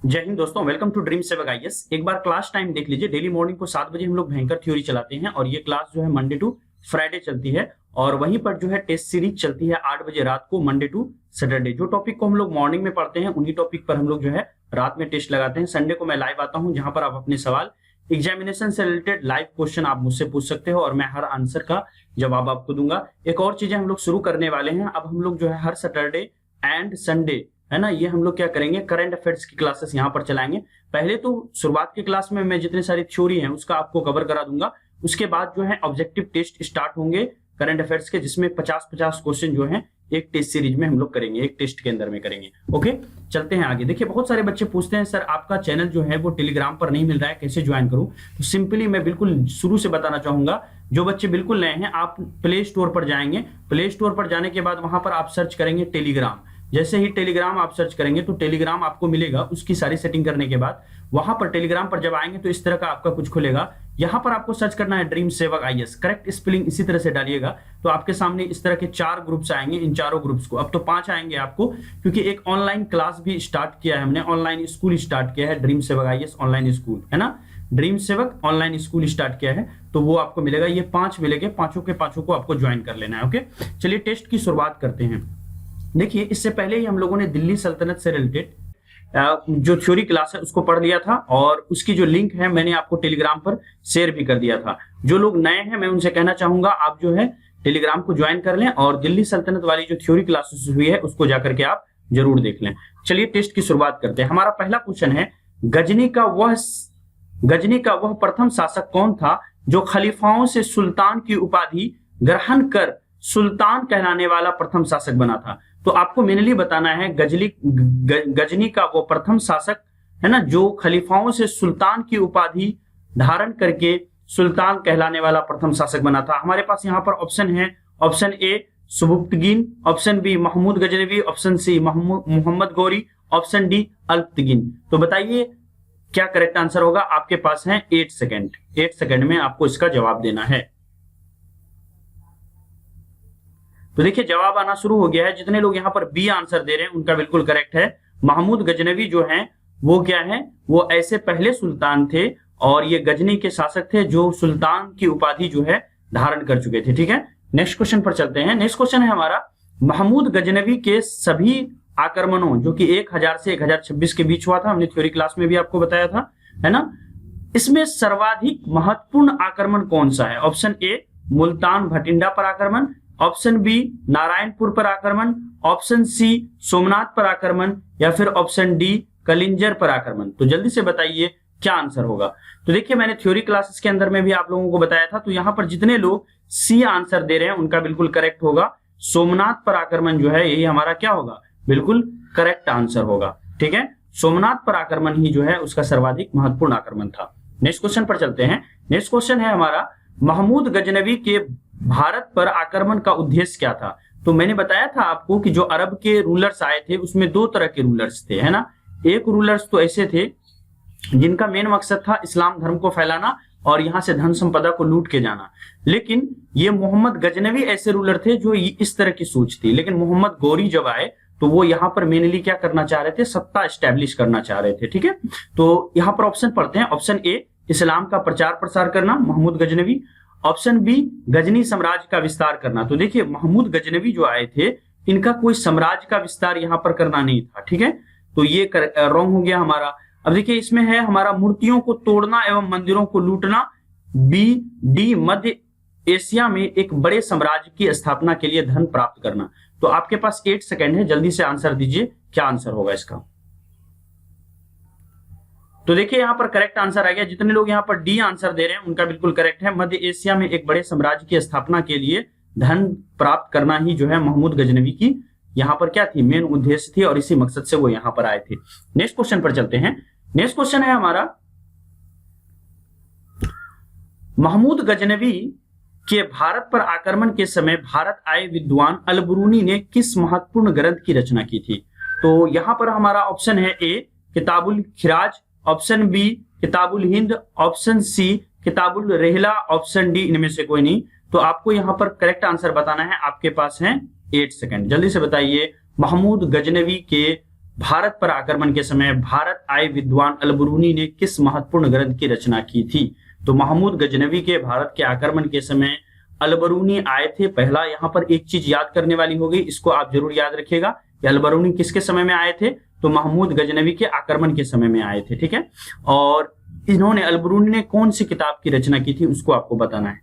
जय हिंद दोस्तों, welcome to dream सेवक आईएएस। एक बार क्लास टाइम देख लीजिए। डेली मॉर्निंग को 7 बजे हम लोग भयंकर थ्योरी चलाते हैं और ये क्लास जो है मंडे टू फ्राइडे चलती है और वहीं पर जो है टेस्ट सीरीज चलती है 8 बजे रात को, मंडे टू सैटरडे। जो टॉपिक को हम लोग मॉर्निंग में पढ़ते हैं उन्हीं टॉपिक पर हम लोग जो है रात में टेस्ट लगाते हैं। संडे को मैं लाइव आता हूं, जहां पर आप अपने सवाल एग्जामिनेशन से रिलेटेड लाइव क्वेश्चन आप मुझसे पूछ सकते हो और मैं हर आंसर का जवाब आपको दूंगा। एक और चीजें हम लोग शुरू करने वाले हैं। अब हम लोग जो है हर सैटरडे एंड संडे है ना, ये हम लोग क्या करेंगे, करंट अफेयर्स की क्लासेस यहाँ पर चलाएंगे। पहले तो शुरुआत की क्लास में मैं जितने सारी थ्योरी हैं उसका आपको कवर करा दूंगा। उसके बाद जो है ऑब्जेक्टिव टेस्ट स्टार्ट होंगे करंट अफेयर्स के, जिसमें 50-50 क्वेश्चन जो हैं एक टेस्ट सीरीज में हम लोग करेंगे, एक टेस्ट के अंदर में करेंगे। ओके, चलते हैं आगे। देखिए, बहुत सारे बच्चे पूछते हैं सर आपका चैनल जो है वो टेलीग्राम पर नहीं मिल रहा है, कैसे ज्वाइन करूं? तो सिंपली मैं बिल्कुल शुरू से बताना चाहूंगा, जो बच्चे बिल्कुल नए हैं आप प्ले स्टोर पर जाएंगे। प्ले स्टोर पर जाने के बाद वहां पर आप सर्च करेंगे टेलीग्राम। जैसे ही टेलीग्राम आप सर्च करेंगे तो टेलीग्राम आपको मिलेगा। उसकी सारी सेटिंग करने के बाद वहां पर टेलीग्राम पर जब आएंगे तो इस तरह का आपका कुछ खुलेगा। यहां पर आपको सर्च करना है ड्रीम सेवक आईएएस, करेक्ट स्पेलिंग इसी तरह से डालिएगा तो आपके सामने इस तरह के 4 ग्रुप्स आएंगे। इन चारों ग्रुप्स को अब तो 5 आएंगे आपको, क्योंकि एक ऑनलाइन क्लास भी स्टार्ट किया है हमने, ऑनलाइन स्कूल स्टार्ट किया है, ड्रीम सेवक आईएएस ऑनलाइन स्कूल है ना, ड्रीम सेवक ऑनलाइन स्कूल स्टार्ट किया है, तो वो आपको मिलेगा। ये 5 मिलेंगे, पांचों के पांचों को आपको ज्वाइन कर लेना है। ओके, चलिए टेस्ट की शुरुआत करते हैं। देखिए, इससे पहले ही हम लोगों ने दिल्ली सल्तनत से रिलेटेड जो थ्योरी क्लास है उसको पढ़ लिया था और उसकी जो लिंक है मैंने आपको टेलीग्राम पर शेयर भी कर दिया था। जो लोग नए हैं मैं उनसे कहना चाहूंगा आप जो है टेलीग्राम को ज्वाइन कर लें और दिल्ली सल्तनत वाली जो थ्योरी क्लासेस हुई है उसको जाकर के आप जरूर देख लें। चलिए टेस्ट की शुरुआत करते हैं। हमारा पहला क्वेश्चन है, गजनी का वह प्रथम शासक कौन था जो खलीफाओं से सुल्तान की उपाधि ग्रहण कर सुल्तान कहलाने वाला प्रथम शासक बना था? तो आपको मेनली बताना है गजनी का वो प्रथम शासक है ना, जो खलीफाओं से सुल्तान की उपाधि धारण करके सुल्तान कहलाने वाला प्रथम शासक बना था। हमारे पास यहाँ पर ऑप्शन है, option A Sabuktigin, option B Mahmud Ghaznavi, option C Muhammad Ghori, option D Alptigin. तो बताइए क्या करेक्ट आंसर होगा? आपके पास है 8 सेकेंड। 8 सेकेंड में आपको इसका जवाब देना है। तो देखिए, जवाब आना शुरू हो गया है। जितने लोग यहाँ पर बी आंसर दे रहे हैं उनका बिल्कुल करेक्ट है। महमूद गजनवी जो हैं वो क्या है, वो ऐसे पहले सुल्तान थे और ये गजनी के शासक थे जो सुल्तान की उपाधि जो है धारण कर चुके थे। ठीक है, नेक्स्ट क्वेश्चन पर चलते हैं। नेक्स्ट क्वेश्चन है हमारा, महमूद गजनवी के सभी आक्रमणों जो कि 1000 से 1026 के बीच हुआ था, हमने थ्योरी क्लास में भी आपको बताया था है ना, इसमें सर्वाधिक महत्वपूर्ण आक्रमण कौन सा है? ऑप्शन ए मुल्तान भटिंडा पर आक्रमण, ऑप्शन बी नारायणपुर पर आक्रमण, ऑप्शन सी सोमनाथ पर आक्रमण, या फिर ऑप्शन डी कलिंजर पर आक्रमण। तो जल्दी से बताइए क्या आंसर होगा। तो देखिए, मैंने थ्योरी क्लासेस के अंदर में भी आप लोगों को बताया था, तो यहाँ पर जितने लोग सी आंसर दे रहे हैं उनका बिल्कुल करेक्ट होगा। सोमनाथ पर आक्रमण जो है यही हमारा क्या होगा, बिल्कुल करेक्ट आंसर होगा। ठीक है, सोमनाथ पर आक्रमण ही जो है उसका सर्वाधिक महत्वपूर्ण आक्रमण था। नेक्स्ट क्वेश्चन पर चलते हैं। नेक्स्ट क्वेश्चन है हमारा, महमूद गजनवी के भारत पर आक्रमण का उद्देश्य क्या था? तो मैंने बताया था आपको कि जो अरब के रूलर्स आए थे उसमें 2 तरह के रूलर्स थे है ना। एक रूलर्स तो ऐसे थे जिनका मेन मकसद था इस्लाम धर्म को फैलाना और यहां से धन संपदा को लूट के जाना, लेकिन ये मोहम्मद गजनवी ऐसे रूलर थे जो इस तरह की सोच थी। लेकिन मोहम्मद गौरी जब आए तो वो यहाँ पर मेनली क्या करना चाह रहे थे, सत्ता एस्टेब्लिश करना चाह रहे थे। ठीक है, तो यहाँ पर ऑप्शन पढ़ते हैं। ऑप्शन ए इस्लाम का प्रचार प्रसार करना, महमूद गजनवी। ऑप्शन बी गजनी साम्राज्य का विस्तार करना। तो देखिए, महमूद गजनवी जो आए थे इनका कोई साम्राज्य का विस्तार यहाँ पर करना नहीं था। ठीक है, तो ये रॉन्ग हो गया हमारा। अब देखिए, इसमें है हमारा मूर्तियों को तोड़ना एवं मंदिरों को लूटना। बी डी मध्य एशिया में एक बड़े साम्राज्य की स्थापना के लिए धन प्राप्त करना। तो आपके पास 8 सेकेंड है, जल्दी से आंसर दीजिए क्या आंसर होगा इसका। तो देखिए, यहाँ पर करेक्ट आंसर आ गया। जितने लोग यहाँ पर डी आंसर दे रहे हैं उनका बिल्कुल करेक्ट है। मध्य एशिया में एक बड़े साम्राज्य की स्थापना के लिए धन प्राप्त करना ही जो है महमूद गजनवी की यहाँ पर क्या थी, मेन उद्देश्य थी और इसी मकसद से वो यहाँ पर आए थे। नेक्स्ट क्वेश्चन पर चलते हैं। नेक्स्ट क्वेश्चन है हमारा, महमूद गजनवी के भारत पर आक्रमण के समय भारत आए विद्वान अलबरूनी ने किस महत्वपूर्ण ग्रंथ की रचना की थी? तो यहाँ पर हमारा ऑप्शन है A Kitabul Khiraj, option B Kitabul Hind, option C Kitabul Rehla, option D इनमें से कोई नहीं। तो आपको यहाँ पर करेक्ट आंसर बताना है। आपके पास है 8 सेकेंड, जल्दी से बताइए महमूद गजनवी के भारत पर आक्रमण के समय भारत आए विद्वान अलबरूनी ने किस महत्वपूर्ण ग्रंथ की रचना की थी? तो महमूद गजनवी के भारत के आक्रमण के समय अलबरूनी आए थे। पहला यहाँ पर एक चीज याद करने वाली हो गई, इसको आप जरूर याद रखिएगा कि अलबरूनी किसके समय में आए थे? तो महमूद गजनवी के आक्रमण के समय में आए थे, ठीक है। और इन्होंने अलबरूनी ने कौन सी किताब की रचना की थी उसको आपको बताना है।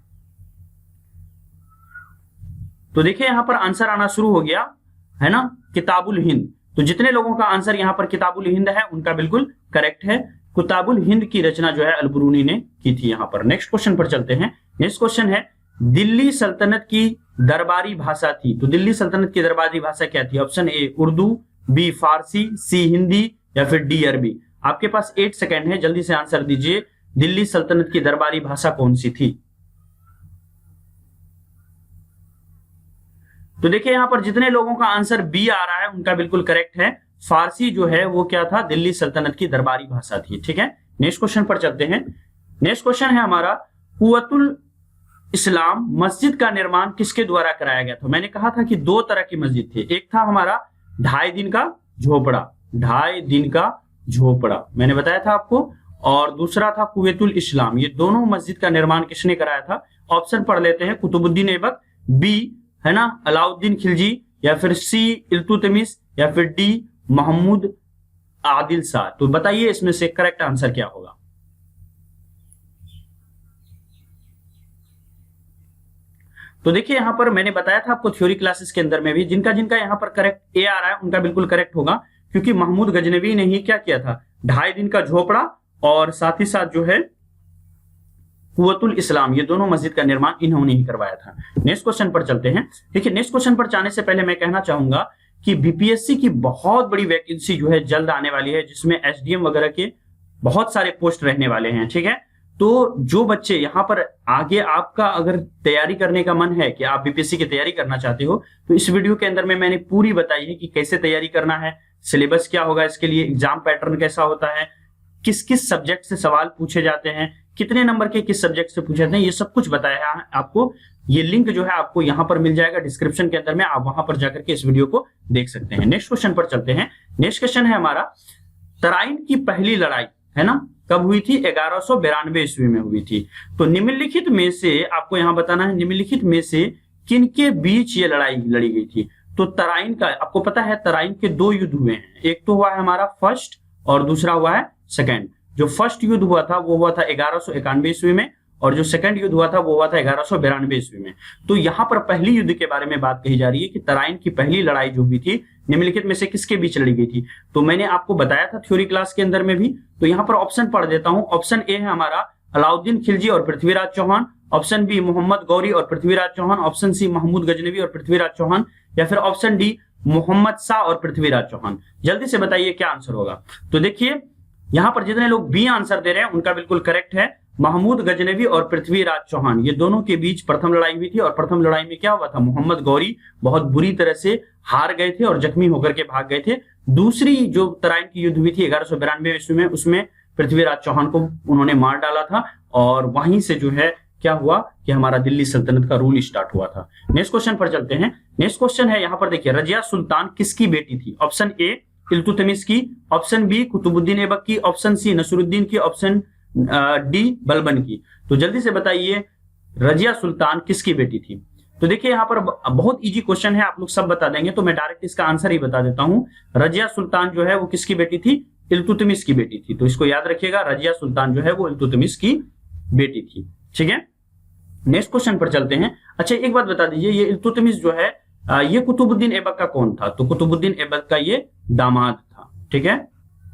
तो देखिए यहाँ पर आंसर आना शुरू हो गया है ना, किताबुल हिंद। तो जितने लोगों का आंसर यहाँ पर किताबुल हिंद है उनका बिल्कुल करेक्ट है। किताबुल हिंद की रचना जो है अलबरूनी ने की थी। यहाँ पर नेक्स्ट क्वेश्चन पर चलते हैं। नेक्स्ट क्वेश्चन है, दिल्ली सल्तनत की दरबारी भाषा थी। तो दिल्ली सल्तनत की दरबारी भाषा क्या थी? ऑप्शन ए उर्दू, बी फारसी, सी हिंदी या फिर डी अरबी। आपके पास 8 सेकेंड है, जल्दी से आंसर दीजिए। दिल्ली सल्तनत की दरबारी भाषा कौन सी थी? तो देखिए यहाँ पर जितने लोगों का आंसर बी आ रहा है उनका बिल्कुल करेक्ट है। फारसी जो है वो क्या था? दिल्ली सल्तनत की दरबारी भाषा थी, ठीक है। नेक्स्ट क्वेश्चन पर चलते हैं। नेक्स्ट क्वेश्चन है हमारा, कुव्वतुल इस्लाम मस्जिद का निर्माण किसके द्वारा कराया गया था? मैंने कहा था कि 2 तरह की मस्जिद थी। एक था हमारा 2.5 दिन का झोपड़ा, 2.5 दिन का झोपड़ा मैंने बताया था आपको, और दूसरा था कुव्वतुल इस्लाम। ये दोनों मस्जिद का निर्माण किसने कराया था? ऑप्शन पढ़ लेते हैं, कुतुबुद्दीन ऐबक, बी है ना अलाउद्दीन खिलजी, या फिर सी इल्तुतमिश, या फिर डी महमूद आदिल शाह। तो बताइए इसमें से करेक्ट आंसर क्या होगा? तो देखिए यहां पर मैंने बताया था आपको थ्योरी क्लासेस के अंदर में भी, जिनका जिनका यहां पर करेक्ट ए आ रहा है उनका बिल्कुल करेक्ट होगा, क्योंकि महमूद गजनवी ने ही क्या किया था? 2.5 दिन का झोपड़ा और साथ ही साथ जो है कुव्वतुल इस्लाम, ये दोनों मस्जिद का निर्माण इन्होंने ही करवाया था। नेक्स्ट क्वेश्चन पर चलते हैं। देखिए नेक्स्ट क्वेश्चन पर जाने से पहले मैं कहना चाहूंगा कि बीपीएससी की बहुत बड़ी वैकेंसी जो है जल्द आने वाली है, जिसमें एसडीएम वगैरह के बहुत सारे पोस्ट रहने वाले हैं, ठीक है। तो जो बच्चे यहाँ पर आगे आपका अगर तैयारी करने का मन है कि आप बीपीएससी की तैयारी करना चाहते हो, तो इस वीडियो के अंदर में मैंने पूरी बताई है कि कैसे तैयारी करना है, सिलेबस क्या होगा इसके लिए, एग्जाम पैटर्न कैसा होता है, किस किस सब्जेक्ट से सवाल पूछे जाते हैं, कितने नंबर के किस सब्जेक्ट से पूछे जाते हैं, ये सब कुछ बताया है आपको। ये लिंक जो है आपको यहाँ पर मिल जाएगा डिस्क्रिप्शन के अंदर में, आप वहां पर जाकर के इस वीडियो को देख सकते हैं। नेक्स्ट क्वेश्चन पर चलते हैं। नेक्स्ट क्वेश्चन है हमारा, तराइन की पहली लड़ाई है ना कब हुई थी? 1192 ईस्वी में हुई थी। तो निम्नलिखित में से आपको यहाँ बताना है, निम्नलिखित में से किनके बीच ये लड़ाई लड़ी गई थी? तो तराइन का आपको पता है, तराइन के 2 युद्ध हुए हैं। एक तो हुआ है हमारा फर्स्ट और दूसरा हुआ है सेकंड। जो फर्स्ट युद्ध हुआ था वो हुआ था 1191 ईस्वी में, और जो सेकंड युद्ध हुआ था वो हुआ था 1192 ईस्वी में। तो यहाँ पर पहली युद्ध के बारे में बात कही जा रही है कि तराइन की पहली लड़ाई जो हुई थी निम्नलिखित में से किसके बीच लड़ी गई थी? तो मैंने आपको बताया था थ्योरी क्लास के अंदर में भी। तो यहाँ पर ऑप्शन पढ़ देता हूं। ऑप्शन ए है हमारा अलाउद्दीन खिलजी और पृथ्वीराज चौहान, ऑप्शन बी मोहम्मद गौरी और पृथ्वीराज चौहान, ऑप्शन सी महमूद गजनवी और पृथ्वीराज चौहान, या फिर ऑप्शन डी मोहम्मद शाह और पृथ्वीराज चौहान। जल्दी से बताइए क्या आंसर होगा। तो देखिए यहां पर जितने लोग बी आंसर दे रहे हैं उनका बिल्कुल करेक्ट है। महमूद गजनवी और पृथ्वीराज चौहान ये दोनों के बीच प्रथम लड़ाई हुई थी, और प्रथम लड़ाई में क्या हुआ था? मोहम्मद गौरी बहुत बुरी तरह से हार गए थे और जख्मी होकर के भाग गए थे। दूसरी जो तराइन की युद्ध हुई थी 1192 ईस्वी में, उसमें पृथ्वीराज चौहान को उन्होंने मार डाला था, और वहीं से जो है क्या हुआ कि हमारा दिल्ली सल्तनत का रूल स्टार्ट हुआ था। नेक्स्ट क्वेश्चन पर चलते हैं। नेक्स्ट क्वेश्चन है यहाँ पर देखिए, रजिया सुल्तान किसकी बेटी थी? ऑप्शन ए इल्तुतमिश की, ऑप्शन बी कुतुबुद्दीन ऐबक की, ऑप्शन सी नसरुद्दीन की, ऑप्शन डी बलबन की। तो जल्दी से बताइए रजिया सुल्तान किसकी बेटी थी? तो देखिए यहाँ पर बहुत इजी क्वेश्चन है, आप लोग सब बता देंगे, तो मैं डायरेक्ट इसका आंसर ही बता देता हूं। रजिया सुल्तान जो है वो किसकी बेटी थी? इल्तुतमिश की बेटी थी। तो इसको याद रखिएगा, रजिया सुल्तान जो है वो इल्तुतमिश की बेटी थी, ठीक है। नेक्स्ट क्वेश्चन पर चलते हैं। अच्छा एक बात बता दीजिए, ये इल्तुतमिश जो है ये कुतुबुद्दीन ऐबक का कौन था? तो कुतुबुद्दीन ऐबक का ये दामाद था, ठीक है।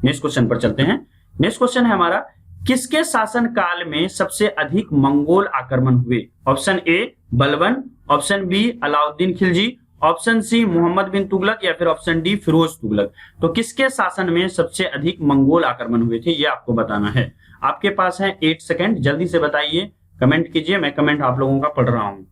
नेक्स्ट क्वेश्चन पर चलते हैं। नेक्स्ट क्वेश्चन है हमारा, किसके शासन काल में सबसे अधिक मंगोल आक्रमण हुए? Option A Balban, option B Alauddin Khilji, option C Muhammad bin Tughlaq, या फिर ऑप्शन डी फिरोज तुगलक। तो किसके शासन में सबसे अधिक मंगोल आक्रमण हुए थे ये आपको बताना है। आपके पास है 8 सेकेंड, जल्दी से बताइए, कमेंट कीजिए, मैं कमेंट आप लोगों का पढ़ रहा हूं।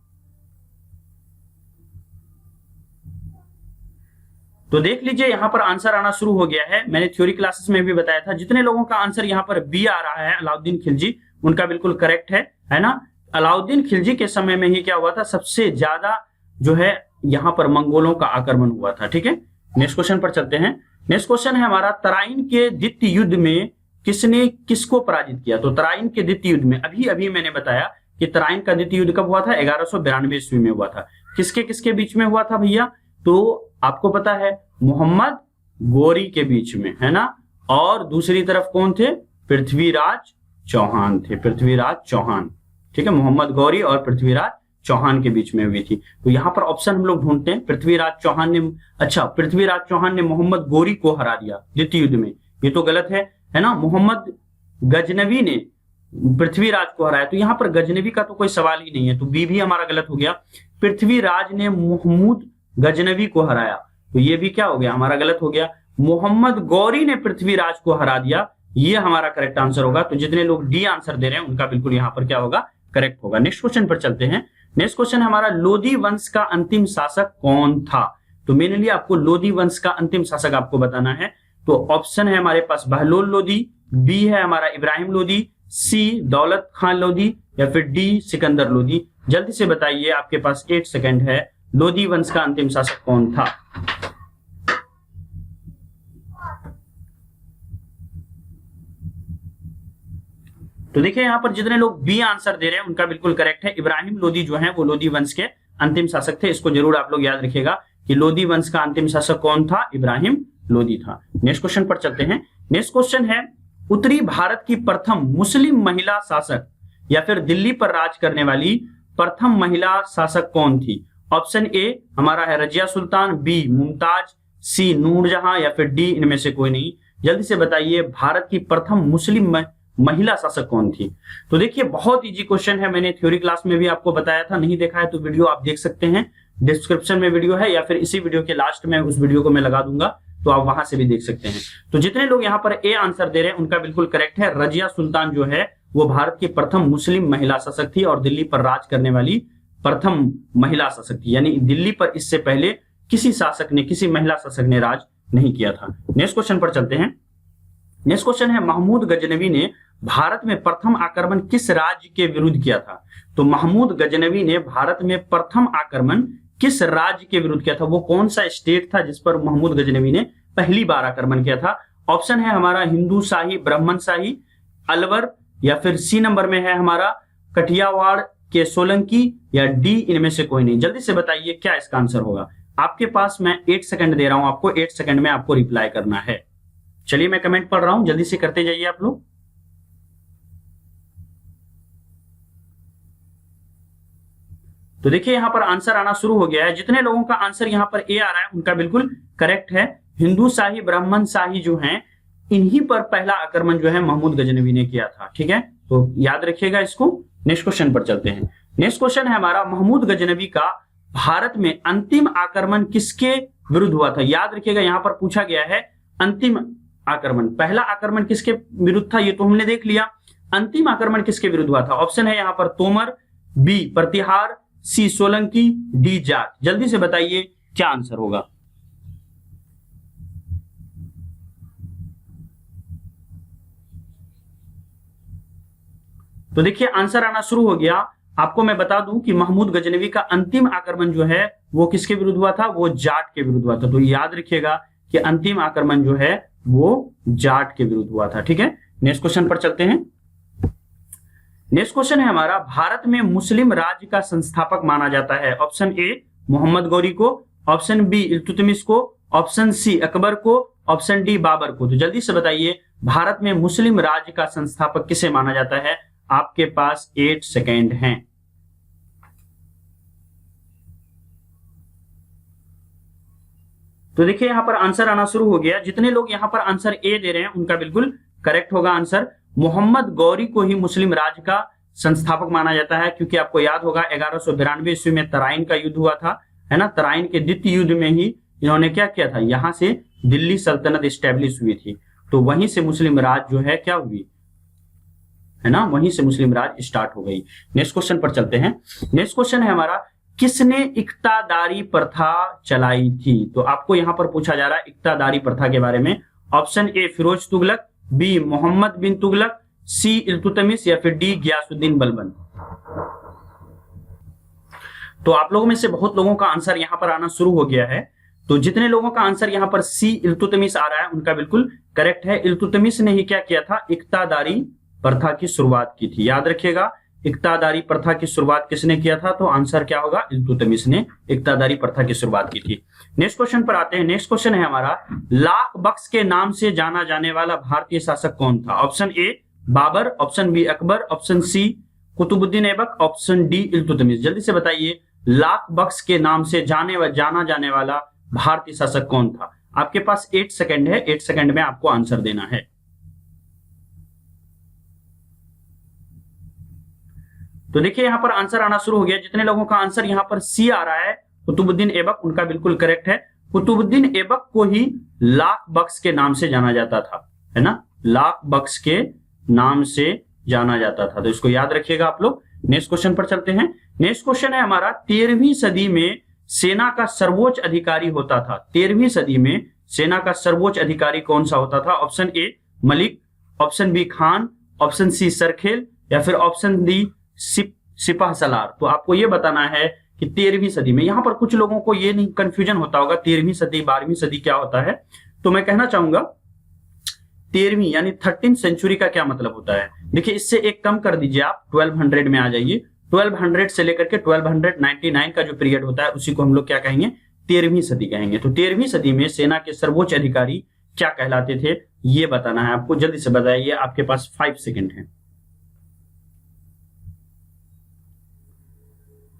तो देख लीजिए यहाँ पर आंसर आना शुरू हो गया है। मैंने थ्योरी क्लासेस में भी बताया था, जितने लोगों का आंसर यहाँ पर बी आ रहा है अलाउद्दीन खिलजी, उनका बिल्कुल करेक्ट है ना। अलाउद्दीन खिलजी के समय में ही क्या हुआ था? सबसे ज्यादा जो है यहाँ पर मंगोलों का आक्रमण हुआ था, ठीक है। नेक्स्ट क्वेश्चन पर चलते हैं। नेक्स्ट क्वेश्चन है हमारा, तराइन के द्वितीय युद्ध में किसने किसको पराजित किया? तो तराइन के द्वितीय युद्ध में अभी अभी मैंने बताया कि तराइन का द्वितीय युद्ध कब हुआ था? 1192 ईस्वी में हुआ था। किसके किसके बीच में हुआ था भैया? तो आपको पता है मोहम्मद गौरी के बीच में, है ना, और दूसरी तरफ कौन थे? पृथ्वीराज चौहान थे, पृथ्वीराज चौहान, ठीक है, मोहम्मद गौरी और पृथ्वीराज चौहान के बीच में हुई थी। तो यहाँ पर ऑप्शन हम लोग ढूंढते हैं, पृथ्वीराज चौहान ने, अच्छा पृथ्वीराज चौहान ने मोहम्मद गौरी को हरा दिया द्वितीय युद्ध में, ये तो गलत है ना। मोहम्मद गजनवी ने पृथ्वीराज को हराया, तो यहाँ पर गजनवी का तो कोई सवाल ही नहीं है, तो बी भी हमारा गलत हो गया। पृथ्वीराज ने मोहम्मद गजनवी को हराया, तो ये भी क्या हो गया? हमारा गलत हो गया। मोहम्मद गौरी ने पृथ्वीराज को हरा दिया, ये हमारा करेक्ट आंसर होगा। तो जितने लोग डी आंसर दे रहे हैं उनका बिल्कुल यहाँ पर क्या होगा? करेक्ट होगा। नेक्स्ट क्वेश्चन पर चलते हैं। नेक्स्ट क्वेश्चन हमारा, लोधी वंश का अंतिम शासक कौन था? तो मेनली आपको लोधी वंश का अंतिम शासक आपको बताना है। तो ऑप्शन है हमारे पास बहलोल लोधी, बी है हमारा इब्राहिम लोधी, सी दौलत खान लोधी, या फिर डी सिकंदर लोधी। जल्दी से बताइए, आपके पास 8 सेकंड है। लोधी वंश का अंतिम शासक कौन था? तो देखिए यहाँ पर जितने लोग बी आंसर दे रहे हैं उनका बिल्कुल करेक्ट है। इब्राहिम लोधी जो है वो लोधी वंश के अंतिम शासक थे। इसको जरूर आप लोग याद रखिएगा कि लोधी वंश का अंतिम शासक कौन था? इब्राहिम लोधी था। नेक्स्ट क्वेश्चन पर चलते हैं। नेक्स्ट क्वेश्चन है, उत्तरी भारत की प्रथम मुस्लिम महिला शासक या फिर दिल्ली पर राज करने वाली प्रथम महिला शासक कौन थी? ऑप्शन ए हमारा है रजिया सुल्तान, बी मुमताज, सी नूरजहां, या फिर डी इनमें से कोई नहीं। जल्दी से बताइए, भारत की प्रथम मुस्लिम महिला शासक कौन थी? तो देखिए बहुत इजी क्वेश्चन है, मैंने थ्योरी क्लास में भी आपको बताया था, नहीं देखा है तो वीडियो आप देख सकते हैं, डिस्क्रिप्शन में वीडियो है, या फिर इसी वीडियो के लास्ट में उस वीडियो को मैं लगा दूंगा, तो आप वहां से भी देख सकते हैं। तो जितने लोग यहाँ पर ए आंसर दे रहे हैं उनका बिल्कुल करेक्ट है। रजिया सुल्तान जो है वो भारत की प्रथम मुस्लिम महिला शासक थी और दिल्ली पर राज करने वाली प्रथम महिला शासक थी, यानी दिल्ली पर इससे पहले किसी शासक ने, किसी महिला शासक ने राज नहीं किया था। नेक्स्ट क्वेश्चन पर चलते हैं। नेक्स्ट क्वेश्चन है, महमूद गजनवी ने भारत में प्रथम आक्रमण किस राज्य के विरुद्ध किया था? तो महमूद गजनवी ने भारत में प्रथम आक्रमण किस राज्य के विरुद्ध किया था? वो कौन सा स्टेट था जिस पर महमूद गजनवी ने पहली बार आक्रमण किया था? ऑप्शन है हमारा हिंदू शाही, ब्राह्मण शाही, अलवर, या फिर सी नंबर में है हमारा कठियावाड़ के सोलंकी, या डी इनमें से कोई नहीं। जल्दी से बताइए क्या इसका आंसर होगा। आपके पास मैं 8 सेकंड दे रहा हूं आपको, 8 सेकंड में आपको रिप्लाई करना है। चलिए मैं कमेंट पढ़ रहा हूं, जल्दी से करते जाइए आप लोग। तो देखिए यहां पर आंसर आना शुरू हो गया है। जितने लोगों का आंसर यहां पर ए आ रहा है उनका बिल्कुल करेक्ट है। हिंदू शाही, ब्राह्मण शाही जो हैं, इन्हीं पर पहला आक्रमण जो है महमूद गजनवी ने किया था, ठीक है, तो याद रखिएगा इसको। नेक्स्ट क्वेश्चन पर चलते हैं। नेक्स्ट क्वेश्चन है हमारा, महमूद गजनवी का भारत में अंतिम आक्रमण किसके विरुद्ध हुआ था? याद रखिएगा यहां पर पूछा गया है अंतिम आक्रमण, पहला आक्रमण किसके विरुद्ध था ये तो हमने देख लिया, अंतिम आक्रमण किसके विरुद्ध हुआ था? ऑप्शन है यहां पर तोमर, बी प्रतिहार, सी सोलंकी, डी जाट। जल्दी से बताइए क्या आंसर होगा। तो देखिए आंसर आना शुरू हो गया। आपको मैं बता दूं कि महमूद गजनवी का अंतिम आक्रमण जो है वो किसके विरुद्ध हुआ था? वो जाट के विरुद्ध हुआ था। तो याद रखिएगा कि अंतिम आक्रमण जो है वो जाट के विरुद्ध हुआ था, ठीक है। नेक्स्ट क्वेश्चन पर चलते हैं। नेक्स्ट क्वेश्चन है हमारा, भारत में मुस्लिम राज्य का संस्थापक माना जाता है? ऑप्शन ए मोहम्मद गौरी को, ऑप्शन बी इल्तुतमिश को, ऑप्शन सी अकबर को, ऑप्शन डी बाबर को। तो जल्दी से बताइए भारत में मुस्लिम राज्य का संस्थापक किसे माना जाता है? आपके पास 8 सेकेंड हैं। तो देखिए यहां पर आंसर आना शुरू हो गया। जितने लोग यहां पर आंसर ए दे रहे हैं उनका बिल्कुल करेक्ट होगा आंसर। मोहम्मद गौरी को ही मुस्लिम राज्य का संस्थापक माना जाता है, क्योंकि आपको याद होगा 1192 ईस्वी में तराइन का युद्ध हुआ था, है ना। तराइन के द्वितीय युद्ध में ही इन्होंने क्या किया था, यहां से दिल्ली सल्तनत स्टैब्लिश हुई थी, तो वहीं से मुस्लिम राज जो है क्या हुई, है ना, वहीं से मुस्लिम राज स्टार्ट हो गई। नेक्स्ट क्वेश्चन पर चलते हैं। नेक्स्ट क्वेश्चन है हमारा, किसने इक्तादारी प्रथा चलाई थी? तो आपको यहां पर पूछा जा रहा है इक्तादारी प्रथा के बारे में। Option A Firoz Tughlaq, B Muhammad bin Tughlaq, C Iltutmish, या फिर डी गयासुद्दीन बलबन। तो आप लोगों में से बहुत लोगों का आंसर यहां पर आना शुरू हो गया है। तो जितने लोगों का आंसर यहाँ पर सी इल्तुतमिश आ रहा है उनका बिल्कुल करेक्ट है। इल्तुतमिश ने ही क्या किया था, इक्तादारी प्रथा की शुरुआत की थी। याद रखिएगा, इक्तादारी प्रथा की शुरुआत किसने किया था, तो आंसर क्या होगा, इल्तुतमिश ने इक्तादारी प्रथा की शुरुआत की थी। नेक्स्ट क्वेश्चन पर आते हैं। नेक्स्ट क्वेश्चन है हमारा, लाख बख्श के नाम से जाना जाने वाला भारतीय शासक कौन था? Option A Babar, option B Akbar, option C Qutubuddin Aibak, option D Iltutmish. जल्दी से बताइए, लाख बख्श के नाम से जाना जाने वाला भारतीय शासक कौन था? आपके पास 8 सेकंड है, 8 सेकंड में आपको आंसर देना है। तो देखिए यहां पर आंसर आना शुरू हो गया। जितने लोगों का आंसर यहां पर सी आ रहा है, कुतुबुद्दीन ऐबक, उनका बिल्कुल करेक्ट है। कुतुबुद्दीन ऐबक को ही लाख बख्श के नाम से जाना जाता था, है ना, लाख बख्श के नाम से जाना जाता था, तो इसको याद रखिएगा आप लोग। नेक्स्ट क्वेश्चन पर चलते हैं। नेक्स्ट क्वेश्चन है हमारा, 13वीं सदी में सेना का सर्वोच्च अधिकारी होता था। 13वीं सदी में सेना का सर्वोच्च अधिकारी कौन सा होता था? ऑप्शन ए मलिक, ऑप्शन बी खान, ऑप्शन सी सरखेल, या फिर ऑप्शन डी सिपाह सलार। तो आपको ये बताना है कि 13वीं सदी में, यहां पर कुछ लोगों को ये नहीं कंफ्यूजन होता होगा 13वीं सदी 12वीं सदी क्या होता है, तो मैं कहना चाहूंगा 13वीं यानी 13th सेंचुरी का क्या मतलब होता है। देखिए इससे एक कम कर दीजिए, आप 1200 में आ जाइए। 1200 से लेकर के 1299 का जो पीरियड होता है उसी को हम लोग क्या कहेंगे, 13वीं सदी कहेंगे। तो 13वीं सदी में सेना के सर्वोच्च अधिकारी क्या कहलाते थे, ये बताना है आपको। जल्दी से बताइए, आपके पास 5 सेकंड है।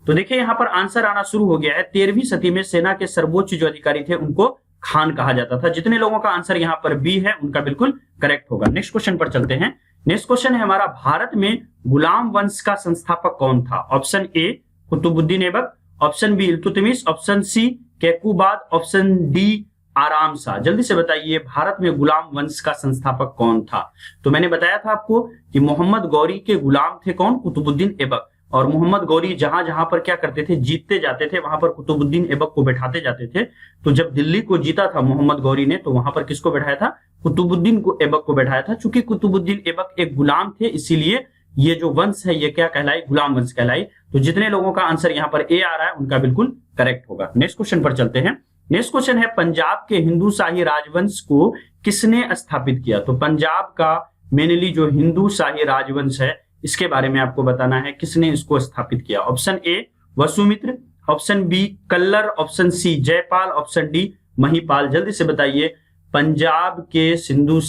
तो देखिए यहां पर आंसर आना शुरू हो गया है। 13वीं सदी में सेना के सर्वोच्च जो अधिकारी थे उनको खान कहा जाता था। जितने लोगों का आंसर यहां पर बी है उनका बिल्कुल करेक्ट होगा। नेक्स्ट क्वेश्चन पर चलते हैं। नेक्स्ट क्वेश्चन है हमारा, भारत में गुलाम वंश का संस्थापक कौन था? Option A Qutubuddin Aibak, option B Iltutmish, option C Kaiqubad, option D Aram Shah. जल्दी से बताइए, भारत में गुलाम वंश का संस्थापक कौन था? तो मैंने बताया था आपको कि मोहम्मद गौरी के गुलाम थे कौन, कुतुबुद्दीन ऐबक। और मोहम्मद गौरी जहां जहां पर क्या करते थे, जीतते जाते थे, वहां पर कुतुबुद्दीन ऐबक को बैठाते जाते थे। तो जब दिल्ली को जीता था मोहम्मद गौरी ने, तो वहां पर किसको बैठाया था, कुतुबुद्दीन को ऐबक को बैठाया था। चूंकि कुतुबुद्दीन ऐबक एक गुलाम थे, इसीलिए ये जो वंश है ये क्या कहलाई, गुलाम वंश कहलाई। तो जितने लोगों का आंसर यहाँ पर ए आ रहा है उनका बिल्कुल करेक्ट होगा। नेक्स्ट क्वेश्चन पर चलते हैं। नेक्स्ट क्वेश्चन है, पंजाब के हिंदू शाही राजवंश को किसने स्थापित किया? तो पंजाब का मेनली जो हिंदू शाही राजवंश है इसके बारे में आपको बताना है, किसने इसको स्थापित किया। Option A Vasumitra, option B Kallar, option C Jayapala, option D Mahipala. जल्दी से बताइए, पंजाब के हिंदू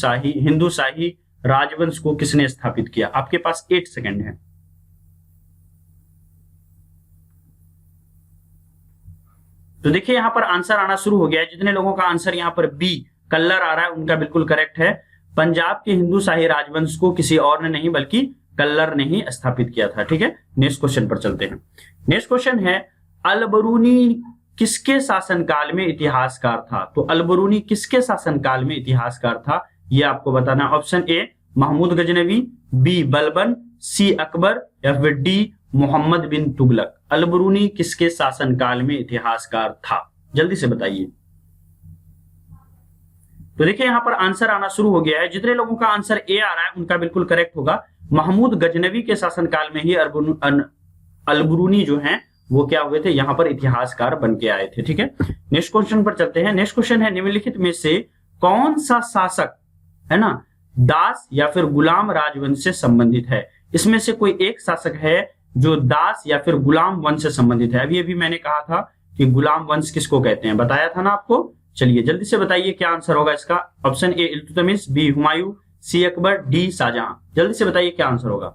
शाही राजवंश को किसने स्थापित किया? आपके पास 8 सेकंड है। तो देखिए यहां पर आंसर आना शुरू हो गया है। जितने लोगों का आंसर यहां पर बी कल्लर आ रहा है उनका बिल्कुल करेक्ट है। पंजाब के हिंदू शाही राजवंश को किसी और ने नहीं बल्कि कल्लर ने ही स्थापित किया था। ठीक है, नेक्स्ट क्वेश्चन पर चलते हैं। नेक्स्ट क्वेश्चन है, अलबरूनी किसके शासनकाल में इतिहासकार था? तो अलबरूनी किसके शासनकाल में इतिहासकार था, ये आपको बताना है। Option A Mahmud Ghaznavi, B Balban, C Akbar, या फिर डी मोहम्मद बिन तुगलक। अलबरूनी किसके शासनकाल में इतिहासकार था? जल्दी से बताइए। तो देखिए यहां पर आंसर आना शुरू हो गया है। जितने लोगों का आंसर ए आ रहा है उनका बिल्कुल करेक्ट होगा। महमूद गजनवी के शासनकाल में ही अलबरूनी जो हैं वो क्या हुए थे, यहां पर इतिहासकार बन के आए थे। ठीक है, नेक्स्ट क्वेश्चन पर चलते हैं। नेक्स्ट क्वेश्चन है, निम्नलिखित में से कौन सा शासक है ना दास या फिर गुलाम राजवंश से संबंधित है? इसमें से कोई एक शासक है जो दास या फिर गुलाम वंश से संबंधित है। अभी मैंने कहा था कि गुलाम वंश किसको कहते हैं, बताया था ना आपको। चलिए जल्दी से बताइए क्या आंसर होगा इसका। Option A Iltutmish, B Humayun, C Akbar, D Shahjahan. जल्दी से बताइए क्या आंसर होगा।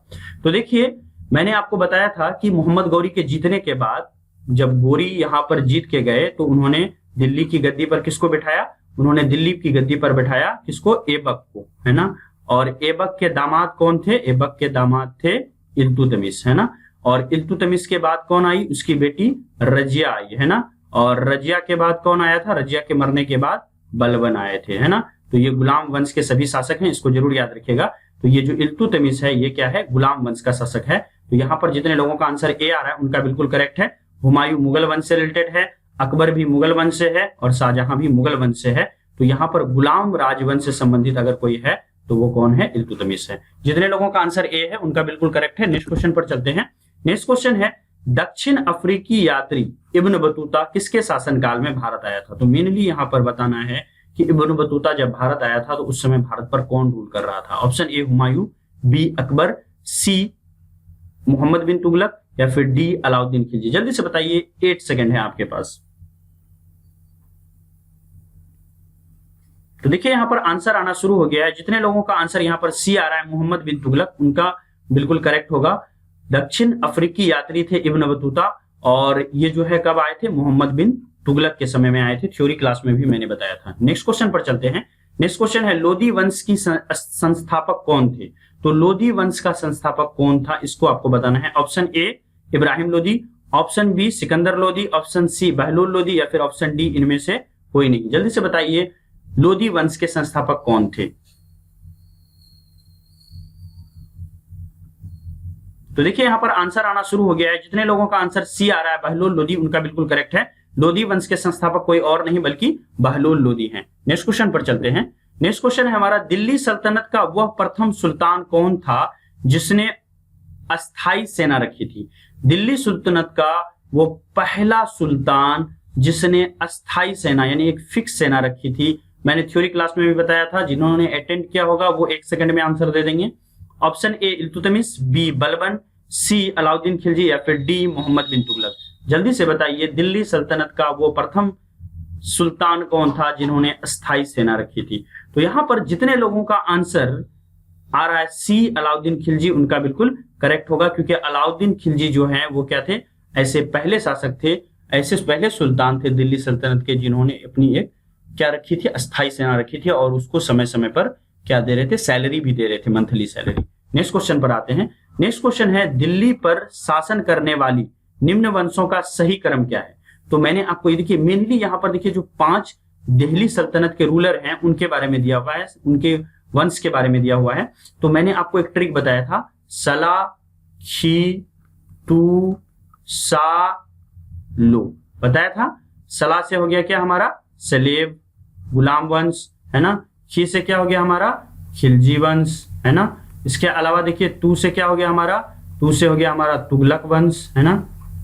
तो देखिए मैंने आपको बताया था कि मोहम्मद गौरी के जीतने के बाद जब गौरी यहां पर जीत के गए तो उन्होंने दिल्ली की गद्दी पर किसको बिठाया, उन्होंने दिल्ली की गद्दी पर बिठाया किसको, ऐबक को, है ना। और ऐबक के दामाद कौन थे, ऐबक के दामाद थे इल्तुतमिश, है ना। और इल्तुतमिश के बाद कौन आई, उसकी बेटी रजिया आई, है ना। और रजिया के बाद कौन आया था, रजिया के मरने के बाद बलबन आए थे, है ना। तो ये गुलाम वंश के सभी शासक हैं, इसको जरूर याद रखिएगा। तो ये जो इल्तुतमिश है ये क्या है, गुलाम वंश का शासक है। तो यहाँ पर जितने लोगों का आंसर ए आ रहा है उनका बिल्कुल करेक्ट है। हुमायूं मुगल वंश से रिलेटेड है, अकबर भी मुगल वंश से है और शाहजहां भी मुगल वंश से है। तो यहाँ पर गुलाम राजवंश से संबंधित अगर कोई है तो वो कौन है, इल्तुतमिश है। जितने लोगों का आंसर ए है उनका बिल्कुल करेक्ट है। नेक्स्ट क्वेश्चन पर चलते हैं। नेक्स्ट क्वेश्चन है, दक्षिण अफ्रीकी यात्री इब्न बतूता किसके शासनकाल में भारत आया था? तो मेनली यहाँ पर बताना है कि इब्न बतूता जब भारत आया था तो उस समय भारत पर कौन रूल कर रहा था? Option A Humayun, B Akbar, C Muhammad bin Tughlaq या फिर डी अलाउद्दीन खिलजी। जल्दी से बताइए, 8 सेकंड है आपके पास। तो देखिए यहाँ पर आंसर आना शुरू हो गया है। जितने लोगों का आंसर यहाँ पर सी आ रहा है, मोहम्मद बिन तुगलक, उनका बिल्कुल करेक्ट होगा। दक्षिण अफ्रीकी यात्री थे इब्न बतूता, और ये जो है कब आए थे? मोहम्मद बिन तुगलक के समय में आए थे। थ्योरी क्लास में भी मैंने बताया था। नेक्स्ट क्वेश्चन पर चलते हैं। नेक्स्ट क्वेश्चन है, लोदी वंश की संस्थापक कौन थे? तो लोदी वंश का संस्थापक कौन था, इसको आपको बताना है। Option A Ibrahim Lodi, option B Sikandar Lodi, option C Bahlol Lodi या फिर ऑप्शन डी इनमें से कोई नहीं। जल्दी से बताइए, लोदी वंश के संस्थापक कौन थे? तो देखिए यहाँ पर आंसर आना शुरू हो गया है। जितने लोगों का आंसर सी आ रहा है, बहलोल लोदी, उनका बिल्कुल करेक्ट है। लोदी वंश के संस्थापक कोई और नहीं बल्कि बहलोल लोदी हैं। नेक्स्ट क्वेश्चन पर चलते हैं। नेक्स्ट क्वेश्चन है हमारा, दिल्ली सल्तनत का वह प्रथम सुल्तान कौन था जिसने अस्थाई सेना रखी थी? दिल्ली सुल्तनत का वो पहला सुल्तान जिसने अस्थाई सेना यानी एक फिक्स सेना रखी थी। मैंने थ्योरी क्लास में भी बताया था, जिन्होंने अटेंड किया होगा वो 1 सेकंड में आंसर दे देंगे। Option A Iltutmish, B Balban, C Alauddin Khilji या फिर डी मोहम्मद बिन तुगलक। जल्दी से बताइए, दिल्ली सल्तनत का वो प्रथम सुल्तान कौन था जिन्होंने अस्थाई सेना रखी थी? तो यहां पर जितने लोगों का आंसर आ रहा है सी अलाउद्दीन खिलजी, उनका बिल्कुल करेक्ट होगा, क्योंकि अलाउद्दीन खिलजी जो है वो क्या थे? ऐसे पहले शासक थे, ऐसे पहले सुल्तान थे दिल्ली सल्तनत के, जिन्होंने अपनी एक क्या रखी थी? अस्थाई सेना रखी थी, और उसको समय समय पर क्या दे रहे थे? सैलरी भी दे रहे थे, मंथली सैलरी। नेक्स्ट क्वेश्चन पर आते हैं। नेक्स्ट क्वेश्चन है, दिल्ली पर शासन करने वाली निम्न वंशों का सही क्रम क्या है? तो मैंने आपको ये देखिए, मेनली यहाँ पर देखिए जो 5 दिल्ली सल्तनत के रूलर हैं उनके बारे में दिया हुआ है, उनके वंश के बारे में दिया हुआ है। तो मैंने आपको एक ट्रिक बताया था, सला खी तू सा लो, बताया था। सला से हो गया क्या हमारा? सलेब गुलाम वंश, है ना। खी से क्या हो गया हमारा? खिलजी वंश, है ना। इसके अलावा देखिए तू से क्या हो गया हमारा? तू से हो गया हमारा तुगलक वंश, है ना,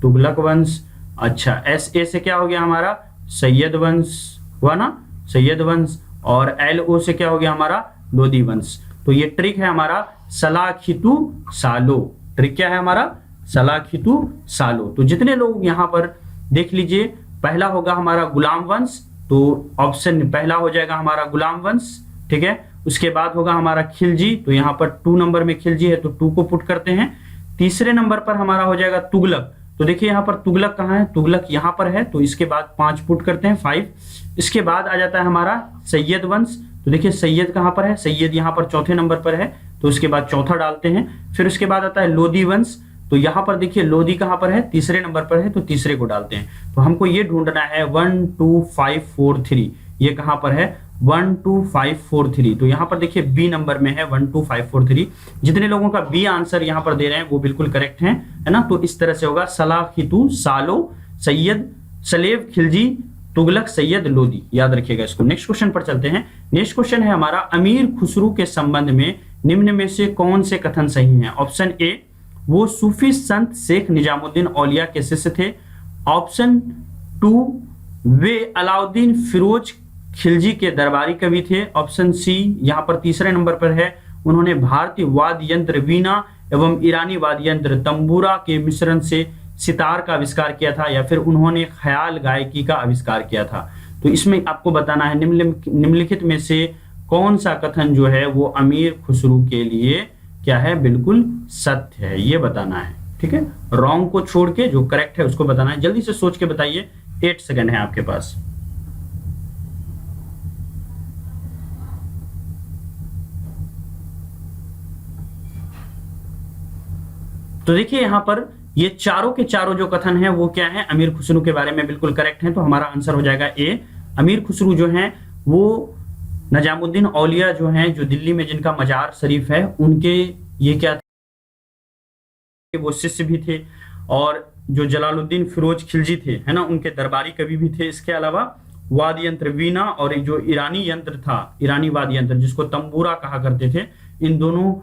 तुगलक वंश। अच्छा, एस ए से क्या हो गया हमारा? सैयद वंश हुआ ना, सैयद वंश। और एल ओ से क्या हो गया हमारा? लोदी वंश। तो ये ट्रिक है हमारा सलाखितु सालो। ट्रिक क्या है हमारा? सलाखितु सालो। तो जितने लोग यहाँ पर देख लीजिए, पहला होगा हमारा गुलाम वंश, तो ऑप्शन पहला हो जाएगा हमारा गुलाम वंश, ठीक है। उसके बाद होगा हमारा खिलजी, तो यहाँ पर 2 नंबर में खिलजी है तो 2 को पुट करते हैं। तीसरे नंबर पर हमारा हो जाएगा तुगलक, तो देखिए यहाँ पर तुगलक कहाँ है? तुगलक यहाँ पर है, तो इसके बाद 5 पुट करते हैं, 5। इसके बाद आ जाता है हमारा सैयद वंश, तो देखिए सैयद कहाँ पर है? सैयद यहाँ पर चौथे नंबर पर है, तो उसके बाद चौथा डालते हैं। फिर उसके बाद आता है लोदी वंश, तो यहाँ पर देखिए लोदी कहाँ पर है? तीसरे नंबर पर है, तो तीसरे को डालते हैं। तो हमको ये ढूंढना है 1 2 5 4 3, ये कहाँ पर है? 1 2 5 4 3। तो यहाँ पर देखिए बी नंबर में है 1 2 5 4 3। जितने लोगों का बी आंसर यहाँ पर दे रहे हैं वो बिल्कुल करेक्ट है ना। तो इस तरह से होगा सलाखितु सालो सैयद सलेब खिलजी तुगलक सैयद लोदी, याद रखिएगा इसको। नेक्स्ट क्वेश्चन पर चलते हैं। नेक्स्ट क्वेश्चन है हमारा, अमीर खुसरू के संबंध में निम्न में से कौन से कथन सही हैं? ऑप्शन ए, वो सूफी संत शेख निजामुद्दीन औलिया के शिष्य थे। ऑप्शन 2, वे अलाउद्दीन फिरोज खिलजी के दरबारी कवि थे। ऑप्शन सी, यहाँ पर तीसरे नंबर पर है, उन्होंने भारतीय वाद्य यंत्र वीणा एवं ईरानी वाद्य यंत्र तंबूरा के मिश्रण से सितार का आविष्कार किया था, या फिर उन्होंने ख्याल गायकी का आविष्कार किया था। तो इसमें आपको बताना है निम्नलिखित में से कौन सा कथन जो है वो अमीर खुसरू के लिए क्या है? बिल्कुल सत्य है, ये बताना है, ठीक है। रॉन्ग को छोड़ के जो करेक्ट है उसको बताना है। जल्दी से सोच के बताइए, 8 सेकंड है आपके पास। तो देखिए यहाँ पर ये चारों के चारों जो कथन है वो क्या है? अमीर खुसरू के बारे में बिल्कुल करेक्ट है। तो हमारा आंसर हो जाएगा ए। अमीर खुसरू जो है वो निजामुद्दीन औलिया जो हैं, जो दिल्ली में जिनका मजार शरीफ है, उनके ये क्या थे? वो शिष्य भी थे, और जो जलालुद्दीन फिरोज खिलजी थे, है ना, उनके दरबारी कवि भी थे। इसके अलावा वाद्य यंत्र वीणा और जो ईरानी यंत्र था, ईरानी वाद्य यंत्र जिसको तंबूरा कहा करते थे, इन दोनों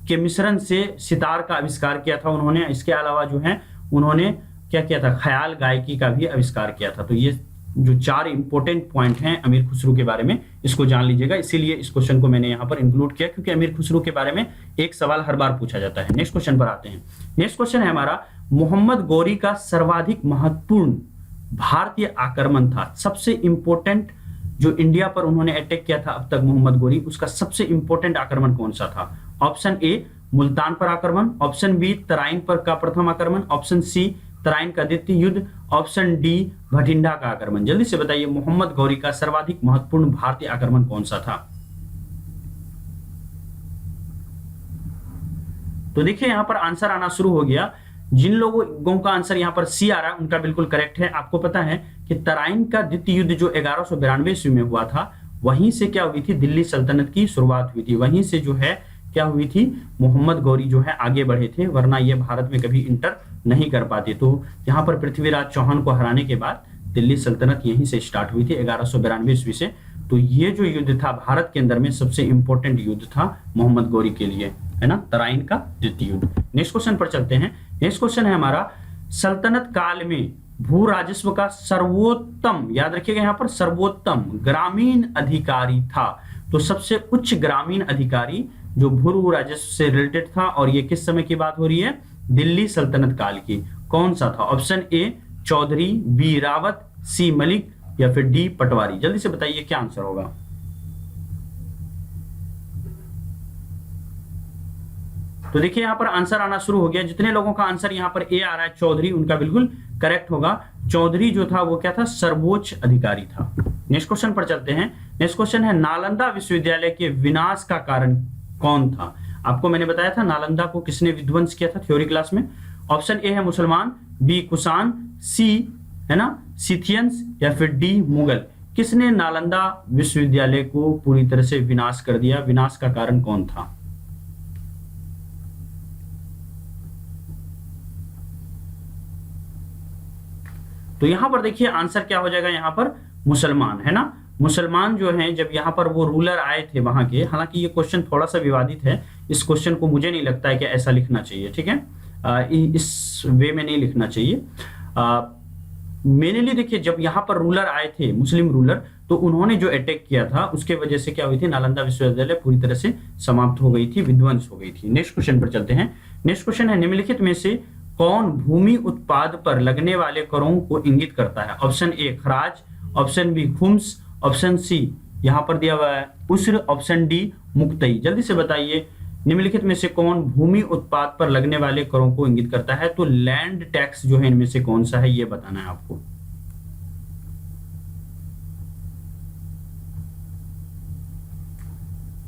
के मिश्रण से सितार का आविष्कार किया था उन्होंने। इसके अलावा जो है उन्होंने क्या किया था, ख्याल गायकी का भी आविष्कार किया था। तो ये जो 4 इंपॉर्टेंट पॉइंट हैं अमीर खुसरो के बारे में, इसको जान लीजिएगा। इसीलिए इस क्वेश्चन को मैंने यहाँ पर इंक्लूड किया, क्योंकि अमीर खुसरो के बारे में एक सवाल हर बार पूछा जाता है। नेक्स्ट क्वेश्चन पर आते हैं। नेक्स्ट क्वेश्चन है हमारा, मोहम्मद गौरी का सर्वाधिक महत्वपूर्ण भारतीय आक्रमण था। सबसे इंपॉर्टेंट जो इंडिया पर उन्होंने अटैक किया था अब तक मोहम्मद गौरी, उसका सबसे इंपॉर्टेंट आक्रमण कौन सा था? ऑप्शन ए मुल्तान पर आक्रमण, ऑप्शन बी तराइन पर का प्रथम आक्रमण, ऑप्शन सी तराइन का द्वितीय युद्ध, ऑप्शन डी भटिंडा का आक्रमण। जल्दी से बताइए मोहम्मद गौरी का सर्वाधिक महत्वपूर्ण भारतीय आक्रमण कौन सा था? तो देखिए यहां पर आंसर आना शुरू हो गया। जिन लोगों का आंसर यहां पर सी आ रहा है उनका बिल्कुल करेक्ट है। आपको पता है कि तराइन का द्वितीय युद्ध जो 1192 ईस्वी में हुआ था, वहीं से क्या हुई थी, दिल्ली सल्तनत की शुरुआत हुई थी। वहीं से जो है क्या हुई थी, मोहम्मद गौरी जो है आगे बढ़े थे, वरना ये भारत में कभी इंटर नहीं कर पाते। तो यहाँ पर पृथ्वीराज चौहान को हराने के बाद दिल्ली सल्तनत यहीं से स्टार्ट हुई थी 1192 ईस्वी से। तो ये जो युद्ध था भारत के अंदर में सबसे इंपॉर्टेंट युद्ध था मोहम्मद गौरी के लिए, है ना, तराइन का द्वितीय युद्ध। नेक्स्ट क्वेश्चन पर चलते हैं। नेक्स्ट क्वेश्चन है हमारा, सल्तनत काल में भू राजस्व का सर्वोत्तम, याद रखिएगा यहाँ पर सर्वोत्तम ग्रामीण अधिकारी था। तो सबसे उच्च ग्रामीण अधिकारी जो भू राजस्व से रिलेटेड था, और ये किस समय की बात हो रही है, दिल्ली सल्तनत काल की, कौन सा था? Option A Chaudhary, B Rawat, C Malik या फिर डी पटवारी। जल्दी से बताइए क्या आंसर होगा। तो देखिए यहां पर आंसर आना शुरू हो गया। जितने लोगों का आंसर यहां पर ए आ रहा है चौधरी, उनका बिल्कुल करेक्ट होगा। चौधरी जो था वो क्या था, सर्वोच्च अधिकारी था। नेक्स्ट क्वेश्चन पर चलते हैं। नेक्स्ट क्वेश्चन है, नालंदा विश्वविद्यालय के विनाश का कारण कौन था? आपको मैंने बताया था नालंदा को किसने विध्वंस किया था थ्योरी क्लास में। ऑप्शन ए है मुसलमान, बी कुषाण, सी है ना सिथियंस या फिर डी मुगल। किसने नालंदा विश्वविद्यालय को पूरी तरह से विनाश कर दिया? विनाश का कारण कौन था? तो यहां पर देखिए आंसर क्या हो जाएगा, यहां पर मुसलमान, है ना। मुसलमान जो हैं जब यहाँ पर वो रूलर आए थे वहां के, हालांकि ये क्वेश्चन थोड़ा सा विवादित है, इस क्वेश्चन को मुझे नहीं लगता है कि ऐसा लिखना चाहिए, ठीक है, इस वे में नहीं लिखना चाहिए। मेनली देखिए जब यहाँ पर रूलर आए थे मुस्लिम रूलर, तो उन्होंने जो अटैक किया था उसके वजह से क्या हुई थी, नालंदा विश्वविद्यालय पूरी तरह से समाप्त हो गई थी, विध्वंस हो गई थी। नेक्स्ट क्वेश्चन पर चलते हैं। नेक्स्ट क्वेश्चन है, निम्नलिखित में से कौन भूमि उत्पाद पर लगने वाले करों को इंगित करता है? ऑप्शन ए खराज, ऑप्शन बी खुम्स, ऑप्शन सी यहाँ पर दिया हुआ है उस्र, ऑप्शन डी मुक्तई। जल्दी से बताइए निम्नलिखित में से कौन भूमि उत्पाद पर लगने वाले करों को इंगित करता है? तो लैंड टैक्स जो है इनमें से कौन सा है, ये बताना है आपको।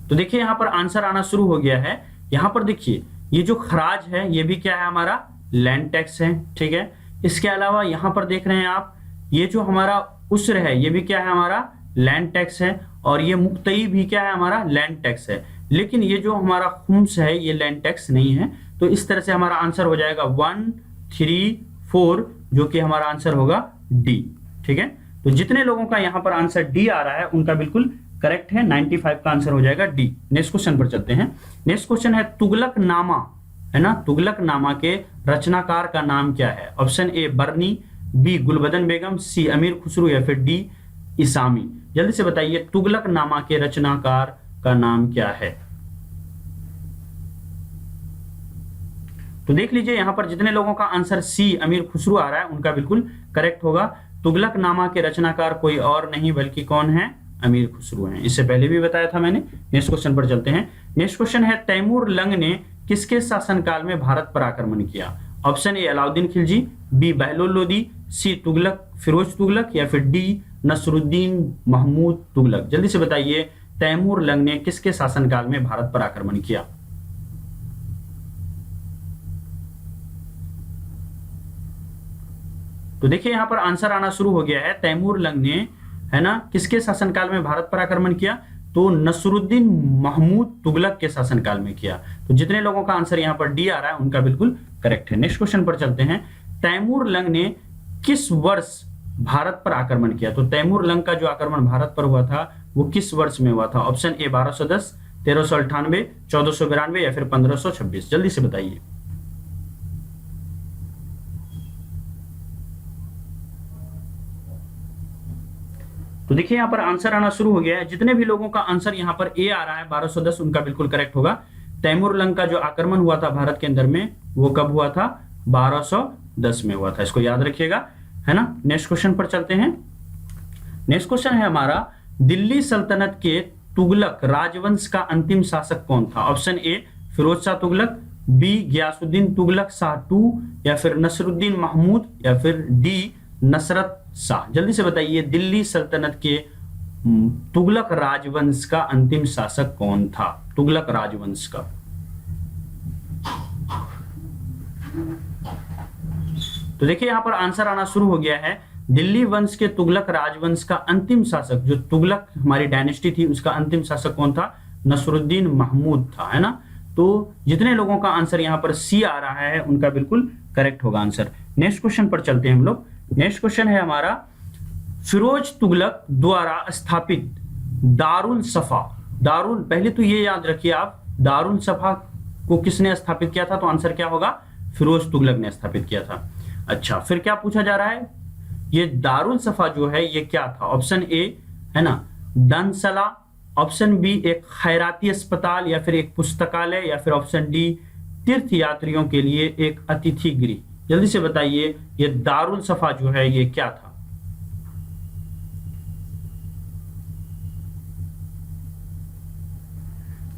तो देखिए यहां पर आंसर आना शुरू हो गया है। यहां पर देखिए ये जो खराज है ये भी क्या है, हमारा लैंड टैक्स है, ठीक है। इसके अलावा यहां पर देख रहे हैं आप, ये जो हमारा उस्र है ये भी क्या है, हमारा लैंड टैक्स है, और ये मुक्तई भी क्या है, हमारा लैंड टैक्स है। लेकिन ये जो हमारा खुम्स है ये लैंड टैक्स नहीं है। तो इस तरह से हमारा आंसर हो जाएगा 1, 3, 4, जो कि हमारा आंसर होगा डी, ठीक है। तो जितने लोगों का यहाँ पर आंसर डी आ रहा है उनका बिल्कुल करेक्ट है, 95 का आंसर हो जाएगा डी। नेक्स्ट क्वेश्चन पर चलते हैं। नेक्स्ट क्वेश्चन है, तुगलकनामा, है ना, तुगलकनामा के रचनाकार का नाम क्या है? ऑप्शन ए बरनी, बी गुलबदन बेगम, सी अमीर खुसरो या फिर डी इसामी। जल्दी से बताइए तुगलकनामा के रचनाकार का नाम क्या है? तो देख लीजिए यहां पर जितने लोगों का आंसर सी अमीर खुसरो आ रहा है उनका बिल्कुल करेक्ट होगा। तुगलकनामा के रचनाकार कोई और नहीं बल्कि कौन है, अमीर खुसरो हैं। इससे पहले भी बताया था मैंने। नेक्स्ट क्वेश्चन पर चलते हैं। नेक्स्ट क्वेश्चन है, तैमूर लंग ने किसके शासनकाल में भारत पर आक्रमण किया? Option A Alauddin Khilji, B Bahlol Lodi, C Tughlaq Firoz Tughlaq या फिर डी नसरुद्दीन महमूद तुगलक। जल्दी से बताइए तैमूर लंग ने किसके शासनकाल में भारत पर आक्रमण किया? तो देखिए यहां पर आंसर आना शुरू हो गया है। तैमूर लंग ने, है ना, किसके शासनकाल में भारत पर आक्रमण किया? तो नसरुद्दीन महमूद तुगलक के शासनकाल में किया। तो जितने लोगों का आंसर यहाँ पर डी आ रहा है उनका बिल्कुल करेक्ट है। नेक्स्ट क्वेश्चन पर चलते हैं। तैमूर लंग ने किस वर्ष भारत पर आक्रमण किया? तो तैमूर लंग का जो आक्रमण भारत पर हुआ था वो किस वर्ष में हुआ था? ऑप्शन ए 1210, 1398, 1492 या फिर 1526। जल्दी से बताइए। तो देखिए यहाँ पर आंसर आना शुरू हो गया है। जितने भी लोगों का आंसर यहाँ पर ए आ रहा है 1210, उनका बिल्कुल करेक्ट होगा। तैमूर लंग का जो आक्रमण हुआ था भारत के अंदर में, वो कब हुआ था? 1210 में हुआ था। इसको याद रखिएगा, है ना। नेक्स्ट क्वेश्चन पर चलते हैं। नेक्स्ट क्वेश्चन है हमारा, दिल्ली सल्तनत के तुगलक राजवंश का अंतिम शासक कौन था? Option A Firoz Shah Tughlaq, B Ghiyasuddin Tughlaq Shah two, या फिर नसरुद्दीन महमूद, या फिर डी नसरत शाह। जल्दी से बताइए, दिल्ली सल्तनत के तुगलक राजवंश का अंतिम शासक कौन था? तुगलक राजवंश का। तो देखिए यहां पर आंसर आना शुरू हो गया है। दिल्ली वंश के तुगलक राजवंश का अंतिम शासक, जो तुगलक हमारी डायनेस्टी थी, उसका अंतिम शासक कौन था? नसरुद्दीन महमूद था, है ना। तो जितने लोगों का आंसर यहाँ पर सी आ रहा है, उनका बिल्कुल करेक्ट होगा आंसर। नेक्स्ट क्वेश्चन पर चलते हैं हम लोग। नेक्स्ट क्वेश्चन है हमारा, फिरोज तुगलक द्वारा स्थापित दारुल सफा। दारुल, पहले तो ये याद रखिए आप, दारुल सफा को किसने स्थापित किया था? तो आंसर क्या होगा? फिरोज तुगलक ने स्थापित किया था। अच्छा, फिर क्या पूछा जा रहा है? ये दारुल सफा जो है ये क्या था? ऑप्शन ए है ना दनसला, ऑप्शन बी एक खैराती अस्पताल, या फिर एक पुस्तकालय, या फिर ऑप्शन डी तीर्थ यात्रियों के लिए एक अतिथि गृह। जल्दी से बताइए, ये दारुल सफा जो है ये क्या था?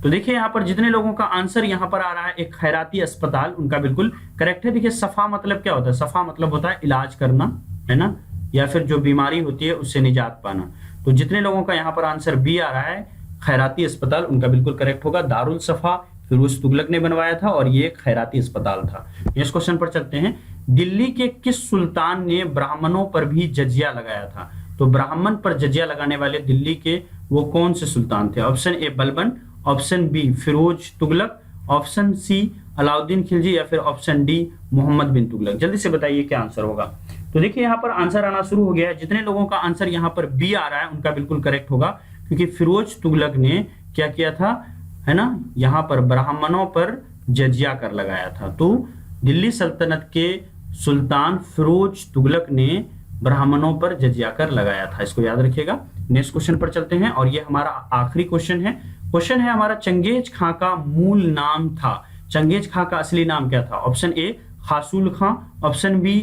तो देखिए यहाँ पर जितने लोगों का आंसर यहाँ पर आ रहा है एक खैराती अस्पताल, उनका बिल्कुल करेक्ट है। देखिए सफा मतलब क्या होता है? सफा मतलब होता है इलाज करना, है ना, या फिर जो बीमारी होती है उससे निजात पाना। तो जितने लोगों का यहाँ पर आंसर बी आ रहा है खैराती अस्पताल, उनका बिल्कुल करेक्ट होगा। दारुल सफा फिरोज तुगलक ने बनवाया था और ये खैराती अस्पताल था। इस क्वेश्चन पर चलते हैं। दिल्ली के किस सुल्तान ने ब्राह्मणों पर भी जजिया लगाया था? तो ब्राह्मण पर जजिया लगाने वाले दिल्ली के वो कौन से सुल्तान थे? Option A Balban, option B Firoz Tughlaq, option C Alauddin Khilji, या फिर ऑप्शन डी मोहम्मद बिन तुगलक। जल्दी से बताइए क्या आंसर होगा। तो देखिए यहाँ पर आंसर आना शुरू हो गया है। जितने लोगों का आंसर यहाँ पर बी आ रहा है उनका बिल्कुल करेक्ट होगा, क्योंकि फिरोज तुगलक ने क्या किया था, है ना, यहाँ पर ब्राह्मणों पर जजिया कर लगाया था। तो दिल्ली सल्तनत के सुल्तान फिरोज तुगलक ने ब्राह्मणों पर जजिया कर लगाया था। इसको याद रखिएगा। नेक्स्ट क्वेश्चन पर चलते हैं और ये हमारा आखिरी क्वेश्चन है। क्वेश्चन है हमारा, चंगेज खां का मूल नाम था। चंगेज खां का असली नाम क्या था? Option A Khasul Khan, option B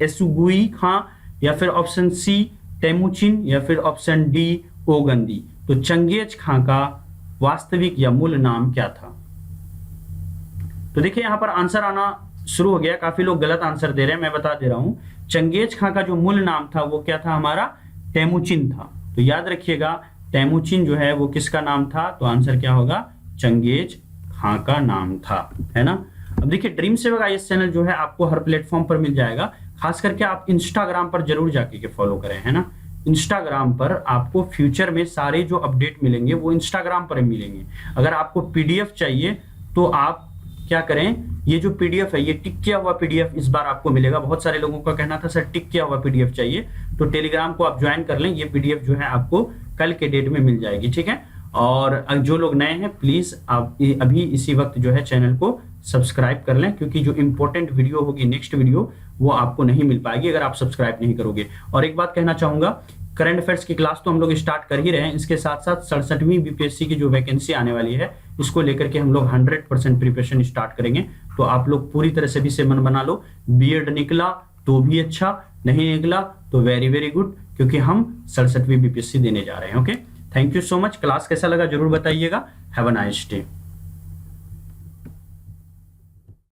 Yesugei Khan, या फिर ऑप्शन सी तेमुचिन, या फिर ऑप्शन डी ओगंदी। तो चंगेज खां का वास्तविक या मूल नाम क्या था? तो देखिए यहाँ पर आंसर आना शुरू हो गया। काफी लोग गलत आंसर दे रहे हैं, मैं बता दे रहा हूं। चंगेज खां का जो मूल नाम था वो क्या था? हमारा तेमुचिन था। तो याद रखिएगा, तेमुचिन जो है वो किसका नाम था? तो आंसर क्या होगा? चंगेज खां का नाम था, है ना। अब देखिए ड्रीम सेवक आईएएस चैनल जो है आपको हर प्लेटफॉर्म पर मिल जाएगा। खास करके आप इंस्टाग्राम पर जरूर जाके के फॉलो करें, है ना। इंस्टाग्राम पर आपको फ्यूचर में सारे जो अपडेट मिलेंगे वो इंस्टाग्राम पर मिलेंगे। अगर आपको पीडीएफ चाहिए तो आप क्या करें, ये जो पीडीएफ है ये टिक किया हुआ पीडीएफ इस बार आपको मिलेगा। बहुत सारे लोगों का कहना था सर टिक किया हुआ पीडीएफ चाहिए, तो टेलीग्राम को आप ज्वाइन कर लें। ये पीडीएफ जो है आपको कल के डेट में मिल जाएगी, ठीक है। और जो लोग नए हैं प्लीज आप अभी इसी वक्त जो है चैनल को सब्सक्राइब कर लें, क्योंकि जो इंपॉर्टेंट वीडियो होगी नेक्स्ट वीडियो वो आपको नहीं मिल पाएगी अगर आप सब्सक्राइब नहीं करोगे। और एक बात कहना चाहूंगा, करंट अफेयर्स की क्लास तो हम लोग स्टार्ट कर ही रहे हैं, इसके साथ साथ 67वीं बीपीएससी की जो वैकेंसी आने वाली है इसको लेकर के हम लोग 100% प्रिपरेशन स्टार्ट करेंगे। तो आप लोग पूरी तरह से भी से मन बना लो। बीएड निकला तो भी अच्छा, नहीं निकला तो वेरी वेरी गुड, क्योंकि हम 67वीं बीपीएससी देने जा रहे हैं। Okay, thank you so much. Class कैसा लगा जरूर बताइएगा। Have a nice day.